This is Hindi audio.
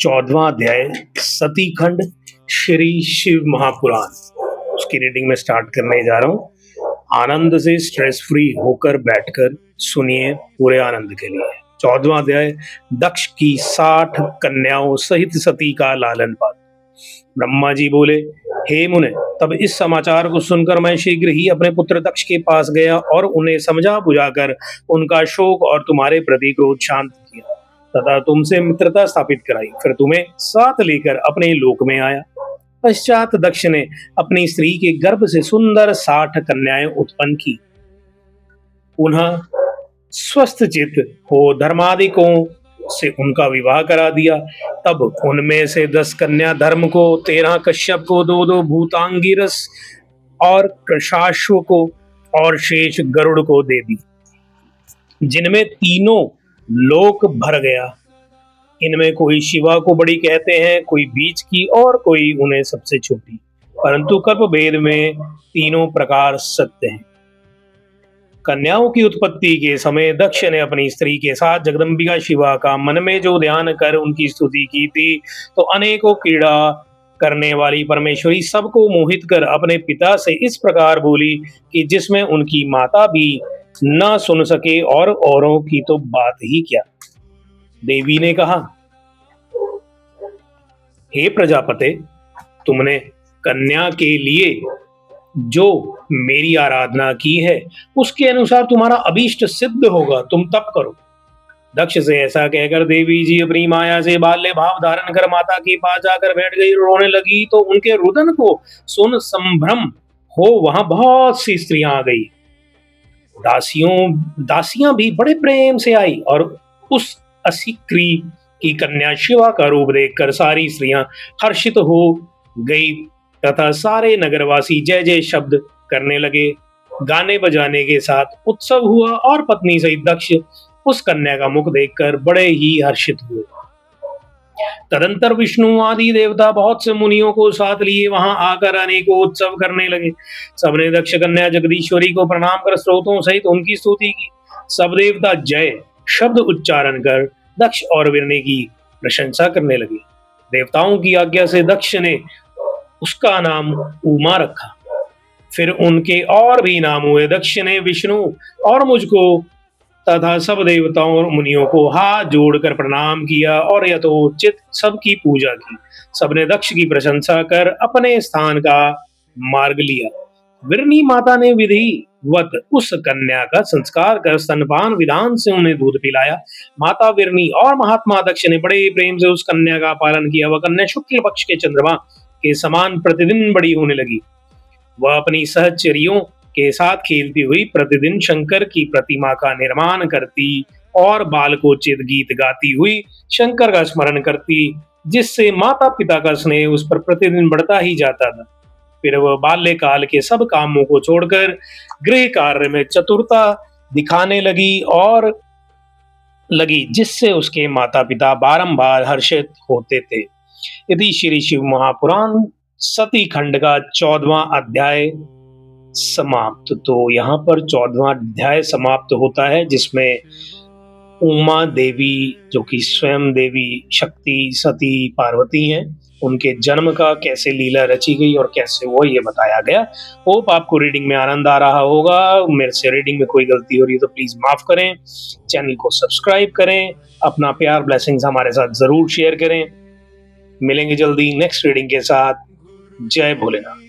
14वां अध्याय सती खंड श्री शिव महापुराण उसकी रीडिंग में स्टार्ट करने जा रहा हूँ। आनंद से स्ट्रेस फ्री होकर बैठकर सुनिए पूरे आनंद के लिए। 14वां अध्याय दक्ष की 60 कन्याओं सहित सती का लालन पालन। ब्रह्मा जी बोले, हे मुने, तब इस समाचार को सुनकर मैं शीघ्र ही अपने पुत्र दक्ष के पास गया और उन्हें समझा बुझाकर उनका शोक और तुम्हारे प्रति क्रोध शांत किया तथा तुमसे मित्रता स्थापित कराई। फिर तुम्हें साथ लेकर अपने लोक में आया। पश्चात दक्ष ने अपनी स्त्री के गर्भ से सुंदर 60 कन्याएं उत्पन्न की। पुनः स्वस्थ चित्त हो धर्मादिकों से उनका विवाह करा दिया। तब उनमें से 10 कन्या धर्म को, 13 कश्यप को, 2 भूतांगिरस और कृशाश्व को और शेष गरुड़ को दे दी, जिनमें तीनों लोक भर गया। इनमें कोई शिवा को बड़ी कहते हैं, कोई बीच की और कोई उन्हें सबसे छोटी, परंतु कल्प भेद में तीनों प्रकार सत्य हैं। कन्याओं की उत्पत्ति के समय दक्ष ने अपनी स्त्री के साथ जगदम्बिका शिवा का मन में जो ध्यान कर उनकी स्तुति की थी, तो अनेकों क्रीड़ा करने वाली परमेश्वरी सबको मोहित कर अपने पिता से इस प्रकार बोली कि जिसमें उनकी माता भी न सुन सके और औरों की तो बात ही क्या। देवी ने कहा, हे प्रजापते, तुमने कन्या के लिए जो मेरी आराधना की है उसके अनुसार तुम्हारा अभीष्ट सिद्ध होगा, तुम तप करो। दक्ष से ऐसा कहकर देवी जी अपनी माया से बाल्य भाव धारण कर माता के पास जाकर बैठ गई। रोने लगी तो उनके रुदन को सुन संभ्रम हो वहां बहुत सी स्त्रियां आ गई। दासियां भी बड़े प्रेम से आई और उस असिक्री की कन्या शिवा का रूप देखकर सारी स्त्रियां हर्षित हो गई तथा सारे नगरवासी जय जय शब्द करने लगे। गाने बजाने के साथ उत्सव हुआ और पत्नी सहित दक्ष उस कन्या का मुख देखकर बड़े ही हर्षित हुए। तदंतर विष्णु आदि देवता बहुत से मुनियों को साथ लिए वहां आकर अनेकों उत्सव करने लगे। सबने दक्ष कन्या जगदीश्वरी को प्रणाम कर स्रोतों सहित उनकी स्तुति की। सब देवता जय शब्द उच्चारण कर दक्ष और विरणी की प्रशंसा करने लगे। देवताओं की आज्ञा से दक्ष ने उसका नाम उमा रखा। फिर उनके और भी नाम हुए। दक्ष ने विष्णु और मुझको तथा सब देवताओं और मुनियों को हाथ जोड़कर प्रणाम किया और यथोचित सबकी पूजा की। सबने दक्ष की प्रशंसा कर अपने स्थान का मार्ग लिया। विरणी माता ने विधिवत उस कन्या का संस्कार कर स्तनपान विधान से उन्हें दूध पिलाया। माता विरणी और महात्मा दक्ष ने बड़े प्रेम से उस कन्या का पालन किया। वह कन्या शुक्ल पक्ष के चंद्रमा के समान प्रतिदिन बड़ी होने लगी। वह अपनी सहचरियों के साथ खेलती हुई प्रतिदिन शंकर की प्रतिमा का निर्माण करती और बालकोचित गीत गाती हुई शंकर का स्मरण करती, जिससे माता पिता का स्नेह उस पर प्रतिदिन बढ़ता ही जाता था। फिर वह बाल्यकाल के सब कामों को छोड़कर गृह कार्य में चतुरता दिखाने लगी, जिससे उसके माता पिता बारंबार हर्षित होते थे। यदि श्री शिव महापुराण सती खंड का 14वां अध्याय समाप्त। तो यहाँ पर 14वां अध्याय समाप्त होता है, जिसमें उमा देवी जो कि स्वयं देवी शक्ति सती पार्वती हैं, उनके जन्म का कैसे लीला रची गई और कैसे वो ये बताया गया। होप आपको रीडिंग में आनंद आ रहा होगा। मेरे से रीडिंग में कोई गलती हो रही है तो प्लीज माफ करें। चैनल को सब्सक्राइब करें, अपना प्यार ब्लेसिंग्स हमारे साथ जरूर शेयर करें। मिलेंगे जल्दी नेक्स्ट रीडिंग के साथ। जय भोलेनाथ।